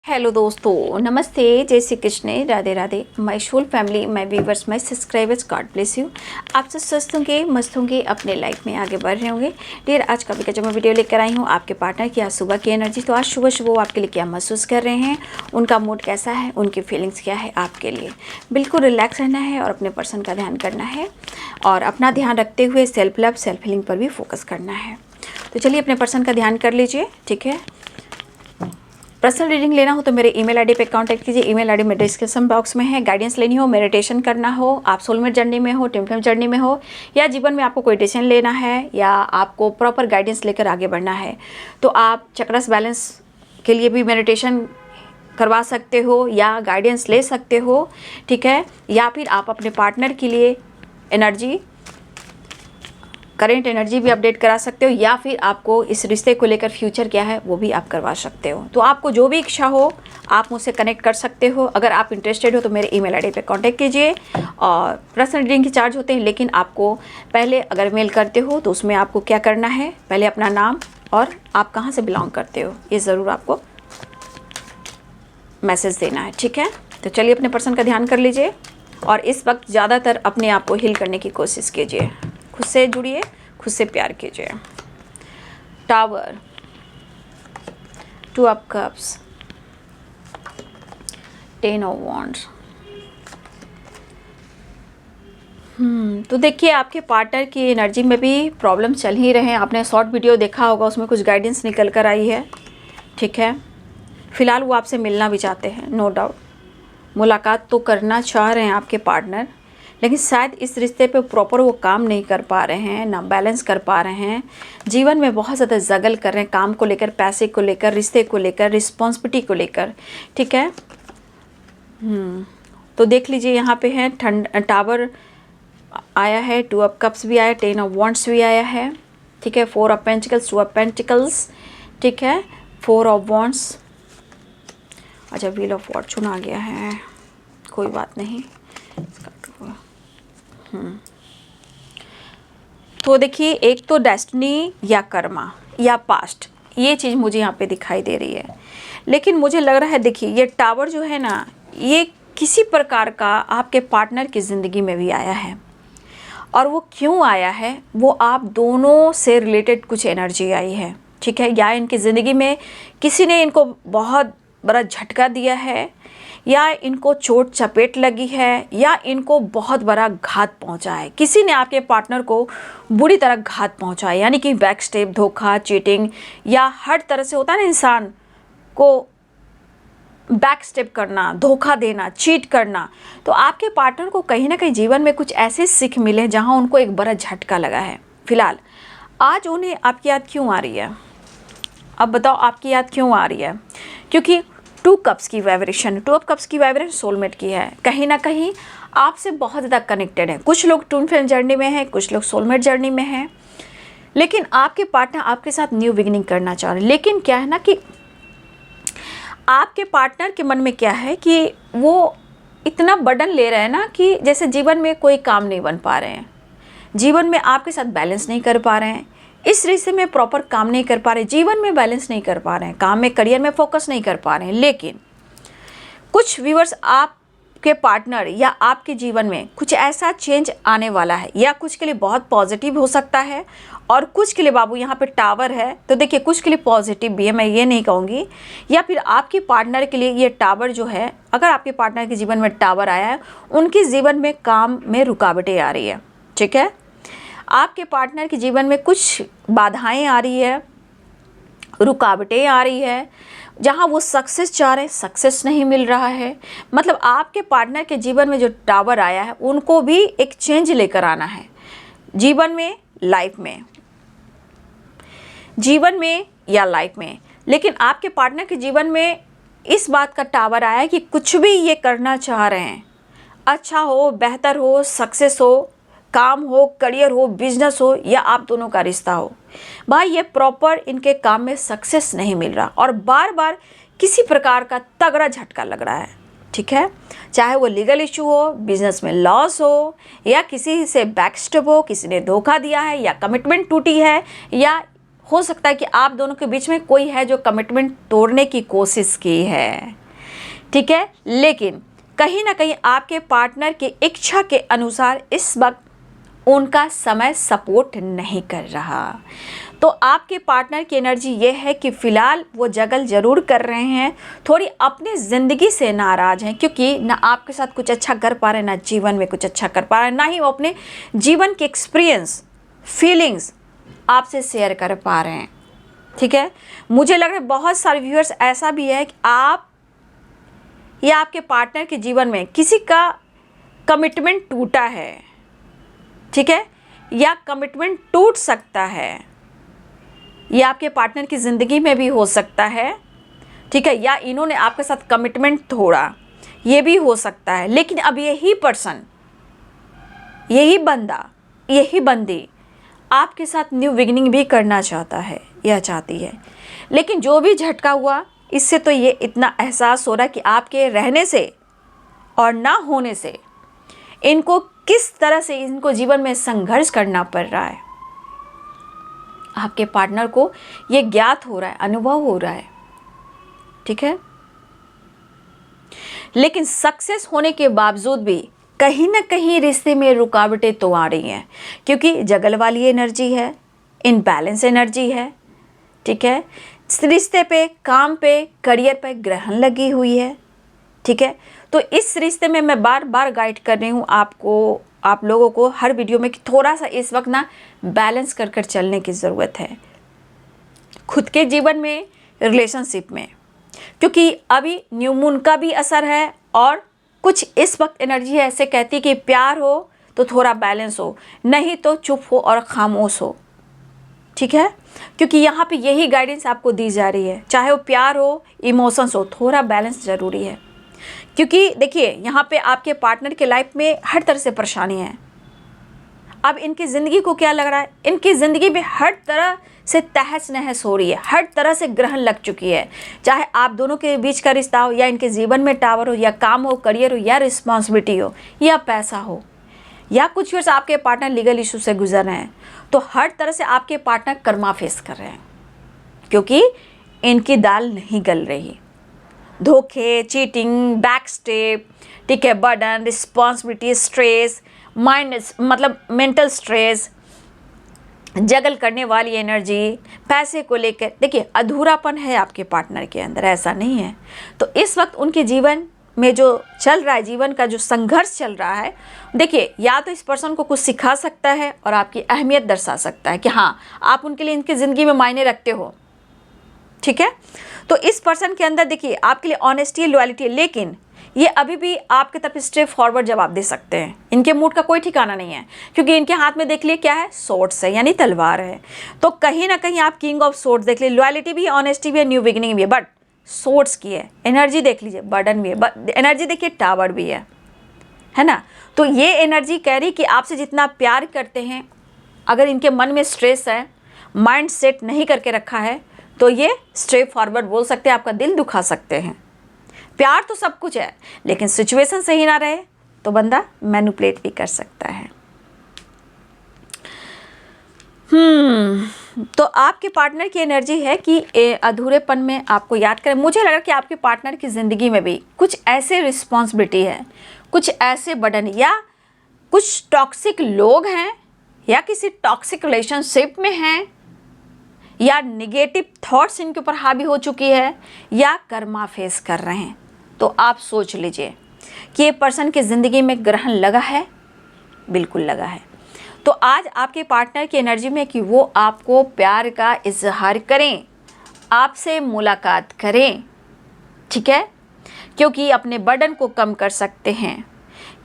Hello दोस्तों, नमस्ते, जय Shri Krishna, Radhe Radhe. My soul family, my viewers, my subscribers, God bless you. आप सब स्वस्थ होंगे, मस्त होंगे, अपने लाइफ में आगे बढ़ रहे होंगे। डियर, आज का जो मैं वीडियो लेकर आई हूँ आपके पार्टनर की आज सुबह की एनर्जी। तो आज सुबह सुबह वो आपके लिए क्या महसूस कर रहे हैं, उनका मूड कैसा है, उनकी फीलिंग्स क्या है आपके लिए। बिल्कुल रिलैक्स रहना है और अपने पर्सन का ध्यान करना है और अपना ध्यान रखते हुए सेल्फ लव, सेल्फ हीलिंग पर भी फोकस करना है। तो चलिए अपने पर्सन का ध्यान कर लीजिए, ठीक है। पर्सनल रीडिंग लेना हो तो मेरे ईमेल आईडी पे कांटेक्ट कीजिए। ईमेल आईडी में डिस्क्रिप्शन बॉक्स में है। गाइडेंस लेनी हो, मेडिटेशन करना हो, आप सोलमेट जर्नी में हो, ट्विन फ्लेम जर्नी में हो, या जीवन में आपको कोई डिसीजन लेना है या आपको प्रॉपर गाइडेंस लेकर आगे बढ़ना है, तो आप चक्रस बैलेंस के लिए भी मेडिटेशन करवा सकते हो या गाइडेंस ले सकते हो, ठीक है। या फिर आप अपने पार्टनर के लिए एनर्जी, करेंट एनर्जी भी अपडेट करा सकते हो, या फिर आपको इस रिश्ते को लेकर फ्यूचर क्या है वो भी आप करवा सकते हो। तो आपको जो भी इच्छा हो आप मुझसे कनेक्ट कर सकते हो। अगर आप इंटरेस्टेड हो तो मेरे ईमेल आईडी पे कांटेक्ट कीजिए। और पर्सनल रीडिंग के चार्ज होते हैं, लेकिन आपको पहले अगर मेल करते हो तो उसमें आपको क्या करना है, पहले अपना नाम और आप कहाँ से बिलोंग करते हो ये ज़रूर आपको मैसेज देना है, ठीक है। तो चलिए अपने पर्सन का ध्यान कर लीजिए और इस वक्त ज़्यादातर अपने आप को हील करने की कोशिश कीजिए। खुद से जुड़िए, खुद से प्यार कीजिए। Tower, 2 of cups, 10 of wands. तो देखिए आपके पार्टनर की एनर्जी में भी प्रॉब्लम चल ही रहे हैं। आपने शॉर्ट वीडियो देखा होगा, उसमें कुछ गाइडेंस निकल कर आई है, ठीक है। फिलहाल वो आपसे मिलना भी चाहते हैं, नो डाउट। मुलाकात तो करना चाह रहे हैं आपके पार्टनर, लेकिन शायद इस रिश्ते पे प्रॉपर वो काम नहीं कर पा रहे हैं, ना बैलेंस कर पा रहे हैं। जीवन में बहुत ज़्यादा जगल कर रहे हैं, काम को लेकर, पैसे को लेकर, रिश्ते को लेकर, रिस्पॉन्सिबिलिटी को लेकर, ठीक है। तो देख लीजिए यहाँ पे है टावर आया है, 2 ऑफ कप्स भी आया, 10 ऑफ वॉन्ड्स भी आया है, ठीक है। 4 ऑफ पेंटिकल्स, 2 ऑफ पेंटिकल्स, ठीक है। 4 ऑफ वॉन्ड्स, अच्छा व्हील ऑफ फॉर्चून आ गया है, कोई बात नहीं। तो देखिए एक तो डेस्टिनी या कर्मा या पास्ट, ये चीज़ मुझे यहाँ पे दिखाई दे रही है। लेकिन मुझे लग रहा है, देखिए ये टावर जो है ना, ये किसी प्रकार का आपके पार्टनर की ज़िंदगी में भी आया है। और वो क्यों आया है, वो आप दोनों से रिलेटेड कुछ एनर्जी आई है, ठीक है। या इनकी ज़िंदगी में किसी ने इनको बहुत बड़ा झटका दिया है, या इनको चोट चपेट लगी है, या इनको बहुत बड़ा घात पहुंचा है। किसी ने आपके पार्टनर को बुरी तरह घात पहुंचाया, यानी कि बैक स्टेप, धोखा, चीटिंग, या हर तरह से होता है ना इंसान को बैक स्टेप करना, धोखा देना, चीट करना। तो आपके पार्टनर को कहीं ना कहीं जीवन में कुछ ऐसे सीख मिले जहां उनको एक बड़ा झटका लगा है। फिलहाल आज उन्हें आपकी याद क्यों आ रही है, अब बताओ आपकी याद क्यों आ रही है। क्योंकि 2 कप्स की वाइब्रेशन, 2 ऑफ कप्स की वाइब्रेशन सोलमेट की है। कहीं ना कहीं आपसे बहुत ज़्यादा कनेक्टेड है। कुछ लोग ट्विन फ्लेम जर्नी में हैं, कुछ लोग सोलमेट जर्नी में हैं, लेकिन आपके पार्टनर आपके साथ न्यू बिगिनिंग करना चाह रहे हैं। लेकिन क्या है ना कि आपके पार्टनर के मन में क्या है कि वो इतना बर्डन ले रहे हैं ना कि जैसे जीवन में कोई काम नहीं बन पा रहे हैं, जीवन में आपके साथ बैलेंस नहीं कर पा रहे हैं, इस रिश्ते में प्रॉपर काम नहीं कर पा रहे, जीवन में बैलेंस नहीं कर पा रहे हैं, काम में, करियर में फोकस नहीं कर पा रहे हैं। लेकिन कुछ व्यूअर्स, आपके पार्टनर या आपके जीवन में कुछ ऐसा चेंज आने वाला है, या कुछ के लिए बहुत पॉजिटिव हो सकता है और कुछ के लिए, बाबू यहाँ पे टावर है तो देखिए कुछ के लिए पॉजिटिव भी है, मैं ये नहीं कहूँगी। या फिर आपके पार्टनर के लिए ये टावर जो है, अगर आपके पार्टनर के जीवन में टावर आया है, उनके जीवन में काम में रुकावटें आ रही है, ठीक है। आपके पार्टनर के जीवन में कुछ बाधाएं आ रही है, रुकावटें आ रही है, जहां वो सक्सेस चाह रहे हैं, सक्सेस नहीं मिल रहा है। मतलब आपके पार्टनर के जीवन में जो टावर आया है, उनको भी एक चेंज लेकर आना है जीवन में, लाइफ में, जीवन में या लाइफ में। लेकिन आपके पार्टनर के जीवन में इस बात का टावर आया है कि कुछ भी ये करना चाह रहे हैं, अच्छा हो, बेहतर हो, सक्सेस हो, काम हो, करियर हो, बिजनेस हो, या आप दोनों का रिश्ता हो, भाई ये प्रॉपर इनके काम में सक्सेस नहीं मिल रहा और बार बार किसी प्रकार का तगड़ा झटका लग रहा है, ठीक है। चाहे वो लीगल इशू हो, बिजनेस में लॉस हो, या किसी से बैकस्टेप हो, किसी ने धोखा दिया है, या कमिटमेंट टूटी है, या हो सकता है कि आप दोनों के बीच में कोई है जो कमिटमेंट तोड़ने की कोशिश की है, ठीक है, लेकिन कहीं ना कहीं आपके पार्टनर की इच्छा के अनुसार इस वक्त उनका समय सपोर्ट नहीं कर रहा। तो आपके पार्टनर की एनर्जी ये है कि फ़िलहाल वो जगल ज़रूर कर रहे हैं, थोड़ी अपनी ज़िंदगी से नाराज़ हैं, क्योंकि ना आपके साथ कुछ अच्छा कर पा रहे हैं, ना जीवन में कुछ अच्छा कर पा रहे हैं, ना ही वो अपने जीवन के एक्सपीरियंस, फीलिंग्स आपसे शेयर कर पा रहे हैं, ठीक है। मुझे लग रहा है बहुत सारे व्यूअर्स ऐसा भी है कि आप या आपके पार्टनर के जीवन में किसी का कमिटमेंट टूटा है, ठीक है, या कमिटमेंट टूट सकता है, या आपके पार्टनर की ज़िंदगी में भी हो सकता है, ठीक है, या इन्होंने आपके साथ कमिटमेंट तोड़ा, ये भी हो सकता है। लेकिन अब यही पर्सन, यही बंदा, यही बंदी आपके साथ न्यू बिगिनिंग भी करना चाहता है या चाहती है। लेकिन जो भी झटका हुआ, इससे तो ये इतना एहसास हो रहा है कि आपके रहने से और ना होने से इनको किस तरह से इनको जीवन में संघर्ष करना पड़ रहा है। आपके पार्टनर को ये ज्ञात हो रहा है, अनुभव हो रहा है, ठीक है। लेकिन सक्सेस होने के बावजूद भी कहीं ना कहीं रिश्ते में रुकावटें तो आ रही हैं, क्योंकि जगल वाली एनर्जी है, इनबैलेंस एनर्जी है, ठीक है। रिश्ते पे, काम पे, करियर पे ग्रहण लगी हुई है, ठीक है। तो इस रिश्ते में मैं बार बार गाइड कर रही हूँ आपको, आप लोगों को हर वीडियो में, कि थोड़ा सा इस वक्त ना बैलेंस कर कर चलने की ज़रूरत है खुद के जीवन में, रिलेशनशिप में, क्योंकि अभी न्यू मून का भी असर है और कुछ इस वक्त एनर्जी है ऐसे कहती है कि प्यार हो तो थोड़ा बैलेंस हो, नहीं तो चुप हो और खामोश हो, ठीक है। क्योंकि यहाँ पे यही गाइडेंस आपको दी जा रही है, चाहे वो प्यार हो, इमोशंस हो, थोड़ा बैलेंस ज़रूरी है। क्योंकि देखिए यहाँ पे आपके पार्टनर के लाइफ में हर तरह से परेशानी है। अब इनकी ज़िंदगी को क्या लग रहा है, इनकी ज़िंदगी में हर तरह से तहस नहस हो रही है, हर तरह से ग्रहण लग चुकी है, चाहे आप दोनों के बीच का रिश्ता हो, या इनके जीवन में टावर हो, या काम हो, करियर हो, या रिस्पॉन्सिबिलिटी हो, या पैसा हो, या कुछ वर्ष आपके पार्टनर लीगल इशू से गुजर रहे हैं। तो हर तरह से आपके पार्टनर कर्मा फेस कर रहे हैं, क्योंकि इनकी दाल नहीं गल रही। धोखे, चीटिंग, बैक स्टेप, ठीक है, बर्डन, रिस्पॉन्सिबिलिटी, स्ट्रेस, माइंड मतलब मेंटल स्ट्रेस, जगल करने वाली एनर्जी, पैसे को लेकर, देखिए अधूरापन है आपके पार्टनर के अंदर, ऐसा नहीं है। तो इस वक्त उनके जीवन में जो चल रहा है, जीवन का जो संघर्ष चल रहा है, देखिए या तो इस पर्सन को कुछ सिखा सकता है और आपकी अहमियत दर्शा सकता है कि हाँ आप उनके लिए इनकी ज़िंदगी में मायने रखते हो, ठीक है। तो इस पर्सन के अंदर देखिए आपके लिए ऑनेस्टी, लॉयल्टी है, लेकिन ये अभी भी आपके तरफ स्ट्रेट फॉरवर्ड जवाब दे सकते हैं। इनके मूड का कोई ठिकाना नहीं है, क्योंकि इनके हाथ में देख लिए क्या है, सोर्ड्स है, यानी तलवार है। तो कहीं ना कहीं आप किंग ऑफ सोर्ड्स देख लीजिए, लॉयल्टी भी है, ऑनेस्टी भी है, न्यू बिगिनिंग भी है, बट सोर्ड्स की है एनर्जी, देख लीजिए बर्डन भी है, एनर्जी देखिए टावर भी है ना। तो ये एनर्जी कह रही कि आपसे जितना प्यार करते हैं, अगर इनके मन में स्ट्रेस है, माइंड सेट नहीं करके रखा है, तो ये स्ट्रेट फॉरवर्ड बोल सकते हैं, आपका दिल दुखा सकते हैं। प्यार तो सब कुछ है, लेकिन सिचुएशन सही ना रहे तो बंदा मैनिपुलेट भी कर सकता है। तो आपके पार्टनर की एनर्जी है कि अधूरेपन में आपको याद करें। मुझे लगा कि आपके पार्टनर की ज़िंदगी में भी कुछ ऐसे रिस्पॉन्सिबिलिटी है, कुछ ऐसे बर्डन, या कुछ टॉक्सिक लोग हैं, या किसी टॉक्सिक रिलेशनशिप में हैं, या निगेटिव थॉट्स इनके ऊपर हावी हो चुकी है, या कर्मा फेस कर रहे हैं। तो आप सोच लीजिए कि ये पर्सन की ज़िंदगी में ग्रहण लगा है, बिल्कुल लगा है। तो आज आपके पार्टनर की एनर्जी में कि वो आपको प्यार का इजहार करें, आपसे मुलाकात करें, ठीक है, क्योंकि अपने बर्डन को कम कर सकते हैं।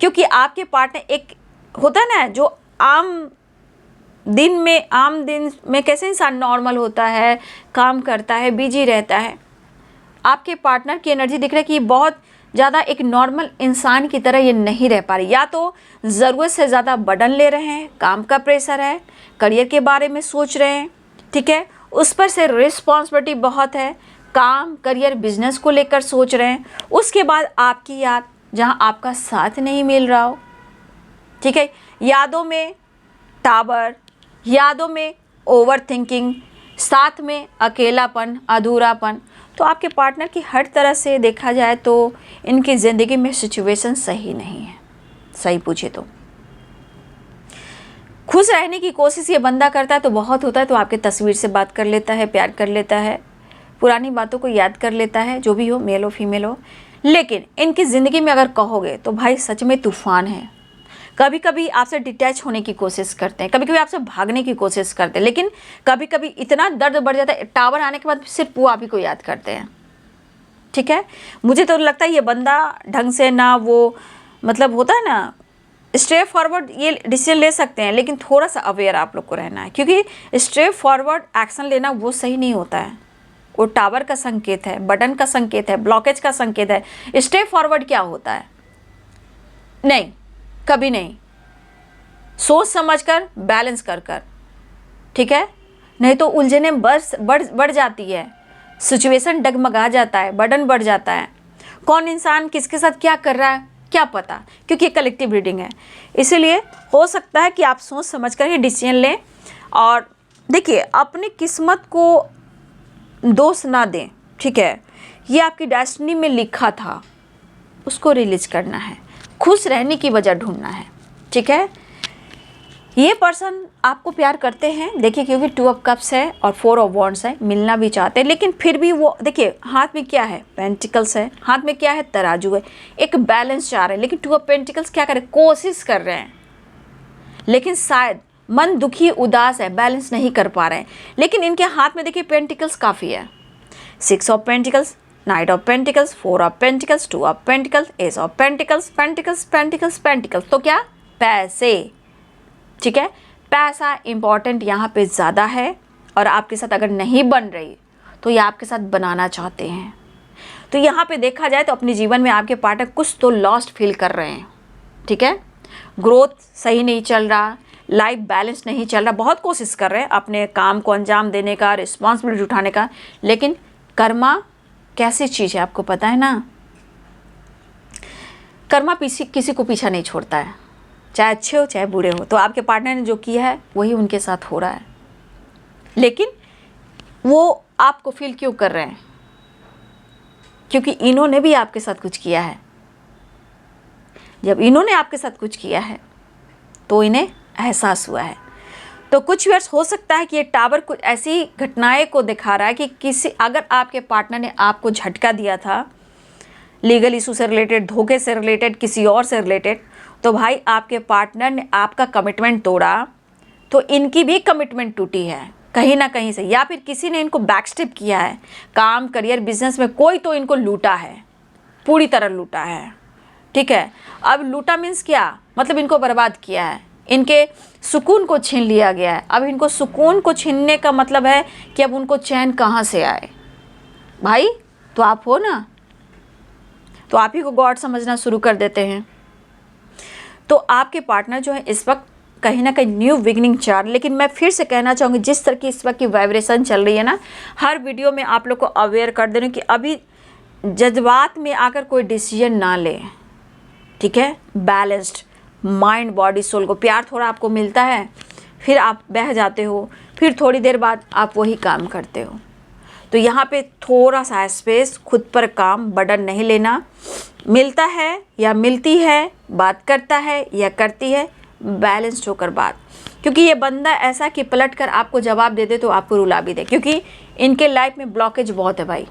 क्योंकि आपके पार्टनर एक होता है ना, जो आम दिन में कैसे इंसान नॉर्मल होता है, काम करता है, बिजी रहता है, आपके पार्टनर की एनर्जी दिख रही है कि बहुत ज़्यादा एक नॉर्मल इंसान की तरह ये नहीं रह पा रही। या तो ज़रूरत से ज़्यादा बर्डन ले रहे हैं, काम का प्रेशर है, करियर के बारे में सोच रहे हैं, ठीक है, उस पर से रिस्पॉन्सिबिलिटी बहुत है, काम, करियर, बिजनेस को लेकर सोच रहे हैं। उसके बाद आपकी याद, जहाँ आपका साथ नहीं मिल रहा हो, ठीक है, यादों में टावर, यादों में ओवर थिंकिंग, साथ में अकेलापन, अधूरापन। तो आपके पार्टनर की हर तरह से देखा जाए तो इनकी ज़िंदगी में सिचुएशन सही नहीं है, सही पूछे तो। खुश रहने की कोशिश ये बंदा करता है तो बहुत होता है, तो आपके तस्वीर से बात कर लेता है, प्यार कर लेता है, पुरानी बातों को याद कर लेता है, जो भी हो, मेल हो फीमेल हो। लेकिन इनकी ज़िंदगी में अगर कहोगे तो भाई सच में तूफान है। कभी कभी आपसे डिटैच होने की कोशिश करते हैं, कभी कभी आपसे भागने की कोशिश करते हैं, लेकिन कभी कभी इतना दर्द बढ़ जाता है, टावर आने के बाद सिर्फ वो आप ही को याद करते हैं। ठीक है, मुझे तो लगता है ये बंदा ढंग से ना वो, मतलब होता है ना, स्ट्रेट फॉरवर्ड ये डिसीजन ले सकते हैं, लेकिन थोड़ा सा अवेयर आप लोग को रहना है, क्योंकि स्ट्रेट फॉरवर्ड एक्शन लेना वो सही नहीं होता है। वो टावर का संकेत है, बटन का संकेत है, ब्लॉकेज का संकेत है। स्टेप फॉरवर्ड क्या होता है? नहीं, कभी नहीं। सोच समझकर, बैलेंस कर कर, ठीक है, नहीं तो उलझने बढ़ जाती है, सिचुएशन डगमगा जाता है, बर्डन बढ़ जाता है। कौन इंसान किसके साथ क्या कर रहा है क्या पता, क्योंकि ये कलेक्टिव रीडिंग है। इसीलिए हो सकता है कि आप सोच समझकर ही डिसीजन लें। और देखिए, अपनी किस्मत को दोष ना दें, ठीक है, ये आपकी डेस्टिनी में लिखा था, उसको रिलीज करना है, खुश रहने की वजह ढूंढना है, ठीक है। ये पर्सन आपको प्यार करते हैं, देखिए, क्योंकि 2 ऑफ कप्स है और 4 ऑफ वॉन्ड्स है, मिलना भी चाहते हैं, लेकिन फिर भी वो देखिए हाथ में क्या है, पेंटिकल्स है, हाथ में क्या है, तराजू है, एक बैलेंस चाह रहे हैं। लेकिन 2 ऑफ पेंटिकल्स क्या करें, कोशिश कर रहे हैं, लेकिन शायद मन दुखी उदास है, बैलेंस नहीं कर पा रहे हैं। लेकिन इनके हाथ में देखिए पेंटिकल्स काफ़ी है, 6 of pentacles, night of pentacles, 4 of pentacles, 2 of pentacles, S of pentacles, pentacles pentacles pentacles. तो क्या, पैसे, ठीक है, पैसा इंपॉर्टेंट यहाँ पे ज़्यादा है। और आपके साथ अगर नहीं बन रही तो ये आपके साथ बनाना चाहते हैं। तो यहाँ पे देखा जाए तो अपने जीवन में आपके पार्टनर कुछ तो लॉस्ट फील कर रहे हैं, ठीक है, ग्रोथ सही नहीं चल रहा, लाइफ बैलेंस नहीं चल रहा, बहुत कोशिश कर रहे हैं अपने काम को अंजाम देने का, रिस्पॉन्सिबिलिटी उठाने का, लेकिन कर्मा कैसी चीज़ है आपको पता है ना। कर्मा किसी को पीछा नहीं छोड़ता है, चाहे अच्छे हो चाहे बुरे हो। तो आपके पार्टनर ने जो किया है वही उनके साथ हो रहा है, लेकिन वो आपको फील क्यों कर रहे हैं, क्योंकि इन्होंने भी आपके साथ कुछ किया है। जब इन्होंने आपके साथ कुछ किया है तो इन्हें एहसास हुआ है। तो कुछ व्यूअर्स हो सकता है कि ये टावर कुछ ऐसी घटनाएं को दिखा रहा है कि किसी, अगर आपके पार्टनर ने आपको झटका दिया था लीगल इशू से रिलेटेड, धोखे से रिलेटेड, किसी और से रिलेटेड, तो भाई आपके पार्टनर ने आपका कमिटमेंट तोड़ा, तो इनकी भी कमिटमेंट टूटी है कहीं ना कहीं से, या फिर किसी ने इनको बैकस्टेप किया है, काम, करियर, बिजनेस में कोई तो इनको लूटा है, पूरी तरह लूटा है, ठीक है। अब लूटा मीन्स क्या, मतलब इनको बर्बाद किया है, इनके सुकून को छीन लिया गया है। अब इनको सुकून को छीनने का मतलब है कि अब उनको चैन कहाँ से आए। भाई तो आप हो ना, तो आप ही को गॉड समझना शुरू कर देते हैं। तो आपके पार्टनर जो है इस वक्त कहीं ना कहीं न्यू बिगिनिंग चाह रहे, लेकिन मैं फिर से कहना चाहूँगी, जिस तरह की इस वक्त की वाइब्रेशन चल रही है ना, हर वीडियो में आप लोग को अवेयर कर दे रही हूँ कि अभी जज्बात में आकर कोई डिसीजन ना ले, ठीक है। बैलेंस्ड माइंड, बॉडी, सोल को प्यार थोड़ा आपको मिलता है, फिर आप बह जाते हो, फिर थोड़ी देर बाद आप वही काम करते हो। तो यहाँ पे थोड़ा सा स्पेस, खुद पर काम, बर्डन नहीं लेना। मिलता है या मिलती है, बात करता है या करती है, बैलेंस्ड होकर बात, क्योंकि ये बंदा ऐसा कि पलट कर आपको जवाब दे दे तो आपको रुला भी दे, क्योंकि इनके लाइफ में ब्लॉकेज बहुत है भाई,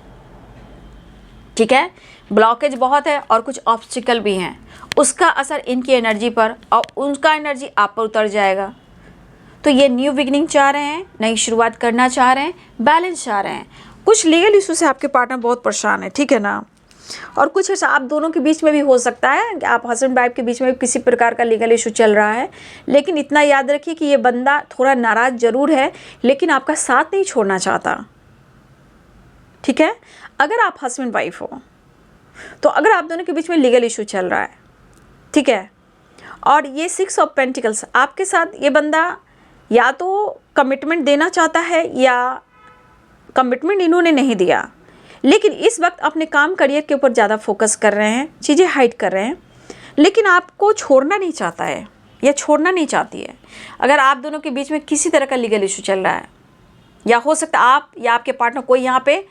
ठीक है, ब्लॉकेज बहुत है और कुछ ऑब्स्टिकल भी हैं, उसका असर इनकी एनर्जी पर और उनका एनर्जी आप पर उतर जाएगा। तो ये न्यू बिगिनिंग चाह रहे हैं, नई शुरुआत करना चाह रहे हैं, बैलेंस चाह रहे हैं। कुछ लीगल इशू से आपके पार्टनर बहुत परेशान है, ठीक है ना। और कुछ ऐसा आप दोनों के बीच में भी हो सकता है कि आप हस्बैंड वाइफ के बीच में भी किसी प्रकार का लीगल इशू चल रहा है, लेकिन इतना याद रखिए कि ये बंदा थोड़ा नाराज़ ज़रूर है, लेकिन आपका साथ नहीं छोड़ना चाहता, ठीक है। अगर आप हस्बैंड वाइफ हो तो अगर आप दोनों के बीच में लीगल इशू चल रहा है, ठीक है, और ये 6 ऑफ पेंटिकल्स आपके साथ, ये बंदा या तो कमिटमेंट देना चाहता है या कमिटमेंट इन्होंने नहीं दिया, लेकिन इस वक्त अपने काम, करियर के ऊपर ज़्यादा फोकस कर रहे हैं, चीज़ें हाइड कर रहे हैं, लेकिन आपको छोड़ना नहीं चाहता है या छोड़ना नहीं चाहती है। अगर आप दोनों के बीच में किसी तरह का लीगल इशू चल रहा है, या हो सकता है आप या आपके पार्टनर कोई यहाँ पे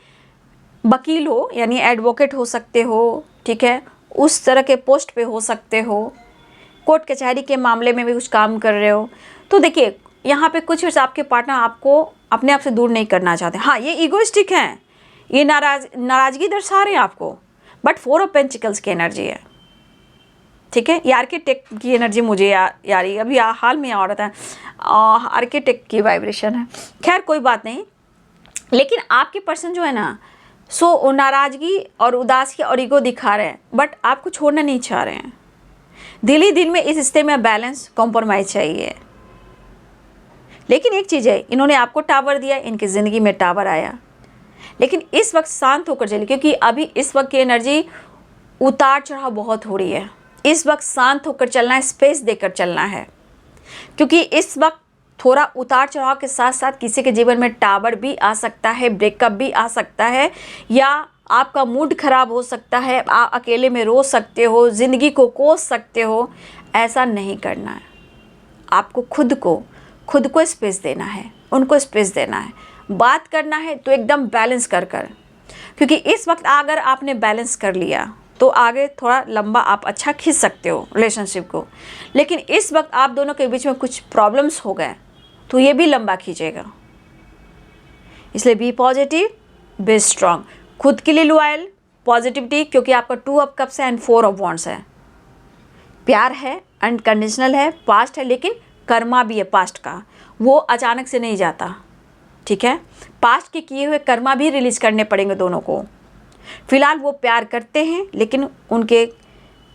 वकील हो, यानी एडवोकेट हो सकते हो, ठीक है, उस तरह के पोस्ट पे हो सकते हो, कोर्ट कचहरी के मामले में भी कुछ काम कर रहे हो। तो देखिए यहाँ पे कुछ आपके पार्टनर आपको अपने आप से दूर नहीं करना चाहते। हाँ, ये ईगोइस्टिक हैं, ये नाराज़गी दर्शा रहे हैं आपको, बट 4 ऑफ पेंटिकल्स की एनर्जी है, ठीक है। ये आर्किटेक्ट की एनर्जी मुझे यार अभी हाल में आ रहा था, आर्किटेक्ट की वाइब्रेशन है। खैर कोई बात नहीं, लेकिन आपके पर्सन जो है ना, सो नाराज़गी और उदासी और ईगो दिखा रहे हैं, बट आपको छोड़ना नहीं चाह रहे हैं। दिल ही दिल में इस रिश्ते में बैलेंस, कॉम्प्रोमाइज़ चाहिए। लेकिन एक चीज़ है, इन्होंने आपको टावर दिया, इनकी ज़िंदगी में टावर आया, लेकिन इस वक्त शांत होकर चलिए, क्योंकि अभी इस वक्त की एनर्जी उतार चढ़ाव बहुत हो रही है। इस वक्त शांत होकर चलना है, स्पेस देकर चलना है, क्योंकि इस वक्त थोड़ा उतार चढ़ाव के साथ साथ किसी के जीवन में टावर भी आ सकता है, ब्रेकअप भी आ सकता है, या आपका मूड खराब हो सकता है, आप अकेले में रो सकते हो, ज़िंदगी को कोस सकते हो। ऐसा नहीं करना है, आपको खुद को स्पेस देना है, उनको स्पेस देना है। बात करना है तो एकदम बैलेंस कर क्योंकि इस वक्त अगर आपने बैलेंस कर लिया तो आगे थोड़ा लंबा आप अच्छा खींच सकते हो रिलेशनशिप को। लेकिन इस वक्त आप दोनों के बीच में कुछ प्रॉब्लम्स हो गए तो ये भी लंबा खींचेगा। इसलिए बी पॉजिटिव, बी स्ट्रांग, खुद के लिए लॉयल, पॉजिटिविटी, क्योंकि आपका 2 ऑफ कप्स है एंड 4 ऑफ वॉन्ड्स है। प्यार है, अनकंडीशनल है, पास्ट है, लेकिन कर्मा भी है पास्ट का, वो अचानक से नहीं जाता, ठीक है। पास्ट के किए हुए कर्मा भी रिलीज करने पड़ेंगे दोनों को। फिलहाल वो प्यार करते हैं, लेकिन उनके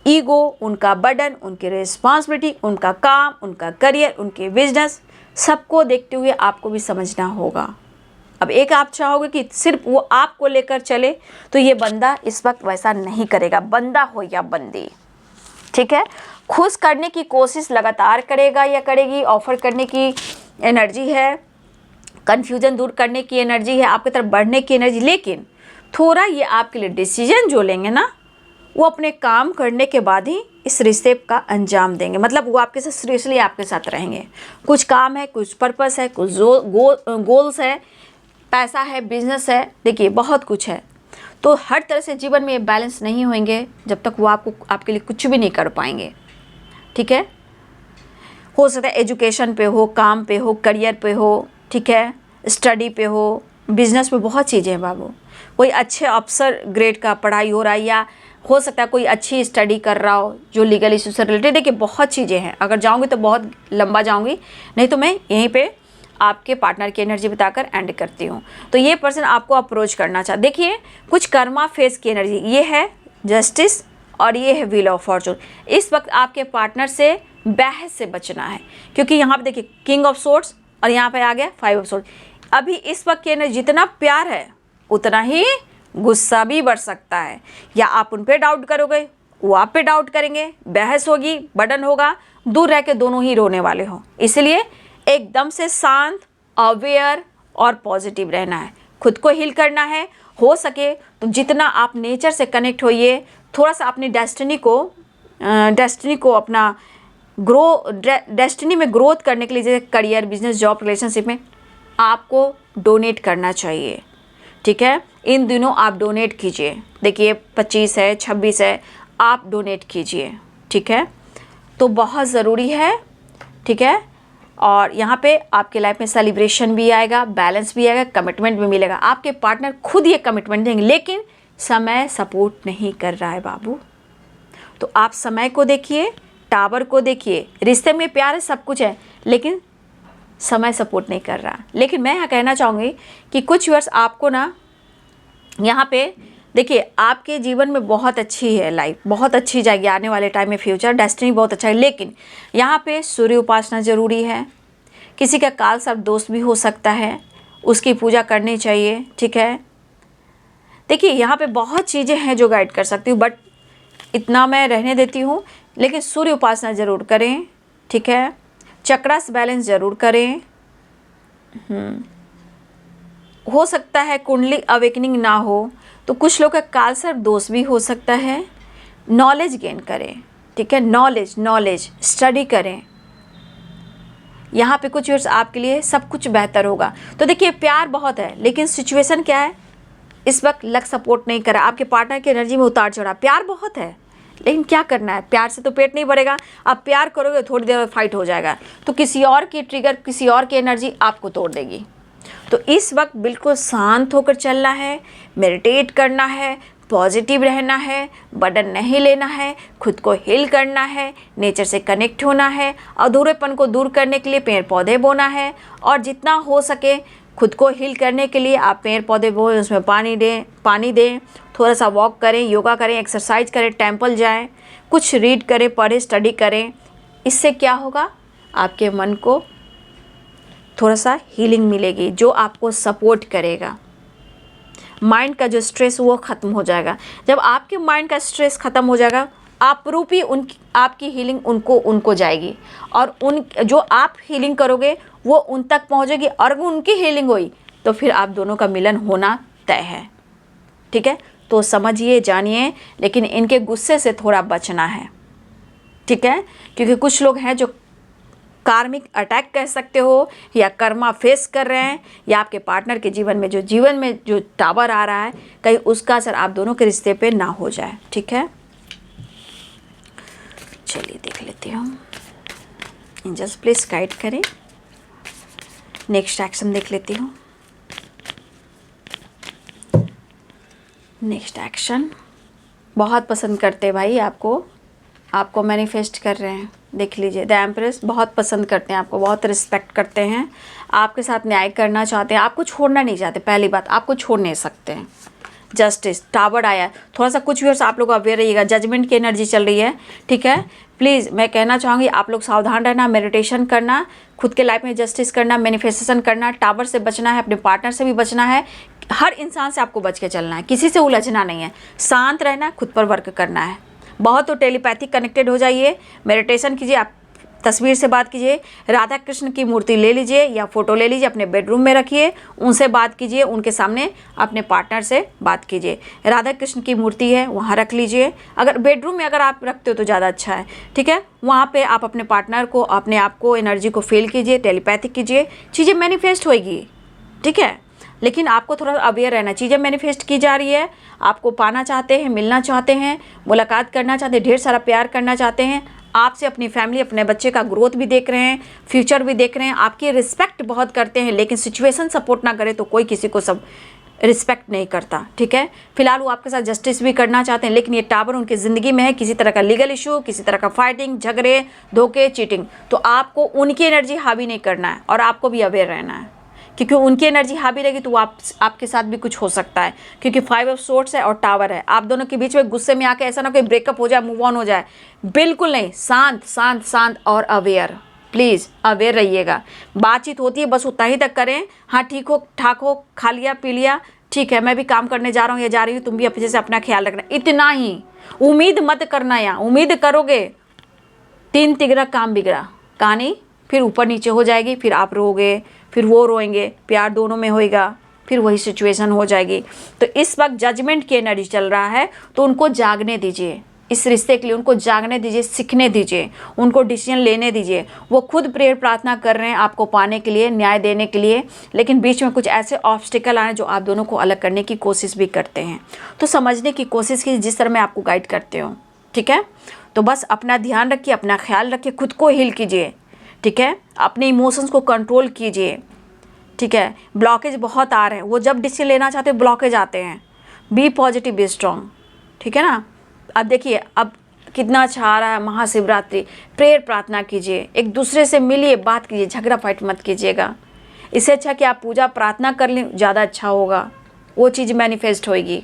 ईगो, उनका बर्डन, उनकी रिस्पॉन्सिबिलिटी, उनका काम, उनका करियर, उनके बिजनेस, सबको देखते हुए आपको भी समझना होगा। अब एक आप चाहोगे कि सिर्फ वो आपको लेकर चले, तो ये बंदा इस वक्त वैसा नहीं करेगा, बंदा हो या बंदी, ठीक है। खुश करने की कोशिश लगातार करेगा या करेगी, ऑफर करने की एनर्जी है, कन्फ्यूजन दूर करने की एनर्जी है, आपकी तरफ बढ़ने की एनर्जी। लेकिन थोड़ा ये आपके लिए डिसीजन जो लेंगे ना, वो अपने काम करने के बाद ही इस रिश्ते का अंजाम देंगे। मतलब वो आपके साथ सीरियसली आपके साथ रहेंगे। कुछ काम है, कुछ पर्पस है, कुछ गोल्स है, पैसा है, बिजनेस है, देखिए बहुत कुछ है। तो हर तरह से जीवन में ये बैलेंस नहीं होंगे जब तक वो आपके लिए कुछ भी नहीं कर पाएंगे, ठीक है। हो सकता है एजुकेशन पे हो, काम पे हो, करियर पे हो, ठीक है, स्टडी पे हो, बिजनेस में बहुत चीज़ें हैं बाबू। कोई अच्छे अफसर ग्रेड का पढ़ाई हो रहा है, या हो सकता है कोई अच्छी स्टडी कर रहा हो जो लीगल इशू से रिलेटेड। देखिए बहुत चीज़ें हैं, अगर जाऊँगी तो बहुत लंबा जाऊँगी, नहीं तो मैं यहीं पे आपके पार्टनर की एनर्जी बताकर एंड करती हूँ। तो ये पर्सन आपको अप्रोच करना चाहता, देखिए कुछ कर्मा फेस की एनर्जी, ये है जस्टिस और ये है व्हील ऑफ फॉर्चून। इस वक्त आपके पार्टनर से बहस से बचना है, क्योंकि यहाँ पे देखिए किंग ऑफ सोर्ड्स और यहाँ पे आ गया 5 ऑफ सोर्ड्स। अभी इस वक्त की एनर्जी जितना प्यार है उतना ही गुस्सा भी बढ़ सकता है, या आप उन पे डाउट करोगे, वो आप पे डाउट करेंगे, बहस होगी, बर्डन होगा, दूर रह के दोनों ही रोने वाले हो। इसलिए एकदम से शांत, अवेयर और पॉजिटिव रहना है, खुद को हील करना है। हो सके तो जितना आप नेचर से कनेक्ट होइए, थोड़ा सा अपनी डेस्टिनी को अपना डेस्टिनी में ग्रोथ करने के लिए, जैसे करियर, बिजनेस, जॉब, रिलेशनशिप में आपको डोनेट करना चाहिए, ठीक है। इन दिनों आप डोनेट कीजिए, देखिए 25 है, 26 है, आप डोनेट कीजिए, ठीक है। तो बहुत ज़रूरी है, ठीक है। और यहाँ पे आपके लाइफ में सेलिब्रेशन भी आएगा, बैलेंस भी आएगा, कमिटमेंट भी मिलेगा। आपके पार्टनर खुद ये कमिटमेंट देंगे, लेकिन समय सपोर्ट नहीं कर रहा है बाबू। तो आप समय को देखिए, टावर को देखिए, रिश्ते में प्यार है, सब कुछ है, लेकिन समय सपोर्ट नहीं कर रहा। लेकिन मैं यहाँ कहना चाहूँगी कि कुछ वर्ष आपको ना यहाँ पे देखिए, आपके जीवन में बहुत अच्छी है लाइफ, बहुत अच्छी जाएगी आने वाले टाइम में, फ्यूचर डेस्टिनी बहुत अच्छा है। लेकिन यहाँ पे सूर्य उपासना ज़रूरी है। किसी का काल सर्प दोस्त भी हो सकता है, उसकी पूजा करनी चाहिए, ठीक है। देखिए यहाँ पे बहुत चीज़ें हैं जो गाइड कर सकती हूँ, बट इतना मैं रहने देती हूँ। लेकिन सूर्य उपासना ज़रूर करें, ठीक है। चक्रस बैलेंस ज़रूर करें। हो सकता है कुंडली अवेकनिंग ना हो तो कुछ लोग का काल सर्प दोष भी हो सकता है। नॉलेज गेन करें, ठीक है, नॉलेज स्टडी करें, यहाँ पे कुछ व्यूअर्स आपके लिए सब कुछ बेहतर होगा। तो देखिए प्यार बहुत है, लेकिन सिचुएशन क्या है, इस वक्त लक सपोर्ट नहीं कर रहा, आपके पार्टनर की एनर्जी में उतार चढ़ा। प्यार बहुत है, लेकिन क्या करना है, प्यार से तो पेट नहीं भरेगा। आप प्यार करोगे थोड़ी देर में फाइट हो जाएगा, तो किसी और की ट्रिगर, किसी और की एनर्जी आपको तोड़ देगी। तो इस वक्त बिल्कुल शांत होकर चलना है, मेडिटेट करना है, पॉजिटिव रहना है, बर्डन नहीं लेना है, खुद को हील करना है, नेचर से कनेक्ट होना है, अधूरेपन को दूर करने के लिए पेड़ पौधे बोना है, और जितना हो सके खुद को हील करने के लिए आप पेड़ पौधे बोएं, उसमें पानी दें, थोड़ा सा वॉक करें, योगा करें, एक्सरसाइज करें, टेंपल जाएं, कुछ रीड करें, पढ़ें, स्टडी करें। इससे क्या होगा, आपके मन को थोड़ा सा हीलिंग मिलेगी, जो आपको सपोर्ट करेगा। माइंड का जो स्ट्रेस वो ख़त्म हो जाएगा। जब आपके माइंड का स्ट्रेस ख़त्म हो जाएगा, आप रूपी आपकी हीलिंग उनको जाएगी, और जो आप हीलिंग करोगे वो उन तक पहुंचेगी, और अगर उनकी हीलिंग हुई तो फिर आप दोनों का मिलन होना तय है। ठीक है, तो समझिए, जानिए, लेकिन इनके गुस्से से थोड़ा बचना है। ठीक है, क्योंकि कुछ लोग हैं जो कार्मिक अटैक कह सकते हो, या कर्मा फेस कर रहे हैं, या आपके पार्टनर के जीवन में जो टावर आ रहा है, कहीं उसका असर आप दोनों के रिश्ते पे ना हो जाए। ठीक है, चलिए देख लेती हूँ, एंजल्स प्लीज गाइड करें। नेक्स्ट एक्शन देख लेती हूँ। नेक्स्ट एक्शन बहुत पसंद करते भाई, आपको मैनिफेस्ट कर रहे हैं। देख लीजिए, द एम्प्रेस बहुत पसंद करते हैं आपको, बहुत रिस्पेक्ट करते हैं, आपके साथ न्याय करना चाहते हैं, आपको छोड़ना नहीं चाहते। पहली बात, आपको छोड़ नहीं सकते हैं। जस्टिस, टावर आया, थोड़ा सा कुछ व्यूअर्स आप लोग अवेयर रहिएगा, जजमेंट की एनर्जी चल रही है। ठीक है, प्लीज़ मैं कहना चाहूँगी आप लोग सावधान रहना, मेडिटेशन करना, खुद के लाइफ में जस्टिस करना, मैनिफेस्टेशन करना, टावर से बचना है, अपने पार्टनर से भी बचना है, हर इंसान से आपको बच के चलना है, किसी से उलझना नहीं है, शांत रहना है, खुद पर वर्क करना है। बहुत तो टेलीपैथिक कनेक्टेड हो जाइए, मेडिटेशन कीजिए, आप तस्वीर से बात कीजिए, राधा कृष्ण की मूर्ति ले लीजिए या फ़ोटो ले लीजिए, अपने बेडरूम में रखिए, उनसे बात कीजिए, उनके सामने अपने पार्टनर से बात कीजिए। राधा कृष्ण की मूर्ति है वहाँ रख लीजिए, अगर बेडरूम में अगर आप रखते हो तो ज़्यादा अच्छा है। ठीक है, वहाँ पे आप अपने पार्टनर को, अपने आप को, एनर्जी को फील कीजिए, टेलीपैथिक कीजिए, चीज़ें मैनिफेस्ट होएगी। ठीक है, लेकिन आपको थोड़ा अवेयर रहना, चीज़ें मैनिफेस्ट की जा रही है, आपको पाना चाहते हैं, मिलना चाहते हैं, मुलाकात करना चाहते हैं, ढेर सारा प्यार करना चाहते हैं, आपसे अपनी फैमिली, अपने बच्चे का ग्रोथ भी देख रहे हैं, फ्यूचर भी देख रहे हैं, आपकी रिस्पेक्ट बहुत करते हैं, लेकिन सिचुएशन सपोर्ट ना करे तो कोई किसी को सब रिस्पेक्ट नहीं करता। ठीक है, फिलहाल वो आपके साथ जस्टिस भी करना चाहते हैं, लेकिन ये टावर उनकी ज़िंदगी में है, किसी तरह का लीगल इशू, किसी तरह का फाइटिंग, झगड़े, धोखे, चीटिंग, तो आपको उनकी एनर्जी हावी नहीं करना है, और आपको भी अवेयर रहना है, क्योंकि उनकी एनर्जी हावी रहेगी तो आपके साथ भी कुछ हो सकता है, क्योंकि 5 ऑफ सोर्ड्स है और टावर है। आप दोनों के बीच में गुस्से में आके ऐसा ना कोई ब्रेकअप हो जाए, मूव ऑन हो जाए, बिल्कुल नहीं, शांत शांत शांत और अवेयर। प्लीज़ अवेयर रहिएगा, बातचीत होती है बस उतना ही तक करें, हाँ ठीक हो ठाक हो, खा लिया पी लिया, ठीक है मैं भी काम करने जा रहा हूँ या जा रही हूँ, तुम भी अपने से अपना ख्याल रखना, इतना ही। उम्मीद मत करना, यहाँ उम्मीद करोगे 3 तिगड़ा काम बिगड़ा, कहानी फिर ऊपर नीचे हो जाएगी, फिर आप रोओगे, फिर वो रोएंगे, प्यार दोनों में होएगा, फिर वही सिचुएशन हो जाएगी। तो इस वक्त जजमेंट की एनर्जी चल रहा है, तो उनको जागने दीजिए, इस रिश्ते के लिए उनको जागने दीजिए, सीखने दीजिए, उनको डिसीजन लेने दीजिए। वो खुद प्रेयर प्रार्थना कर रहे हैं आपको पाने के लिए, न्याय देने के लिए, लेकिन बीच में कुछ ऐसे ऑब्स्टिकल आए जो आप दोनों को अलग करने की कोशिश भी करते हैं। तो समझने की कोशिश कीजिए जिस तरह मैं आपको गाइड करते हूँ। ठीक है, तो बस अपना ध्यान रखिए, अपना ख्याल रखिए, खुद को हील कीजिए। ठीक है, अपने इमोशंस को कंट्रोल कीजिए। ठीक है, ब्लॉकेज बहुत आ रहे हैं, वो जब डिसीजन लेना चाहते हैं ब्लॉकेज आते हैं। Be positive, be strong. ठीक है ना, अब देखिए अब कितना अच्छा आ रहा है महाशिवरात्रि, प्रेयर प्रार्थना कीजिए, एक दूसरे से मिलिए, बात कीजिए, झगड़ा फाइट मत कीजिएगा। इससे अच्छा कि आप पूजा प्रार्थना कर लें, ज़्यादा अच्छा होगा, वो चीज़ मैनिफेस्ट होएगी।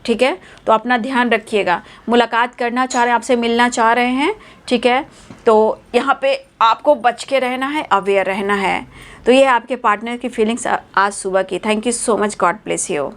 ठीक है, तो अपना ध्यान रखिएगा। मुलाकात करना चाह रहे हैं, आपसे मिलना चाह रहे हैं, ठीक है, तो यहाँ पे आपको बच के रहना है, अवेयर रहना है। तो ये आपके पार्टनर की फीलिंग्स आज सुबह की। Thank you so much, God bless you.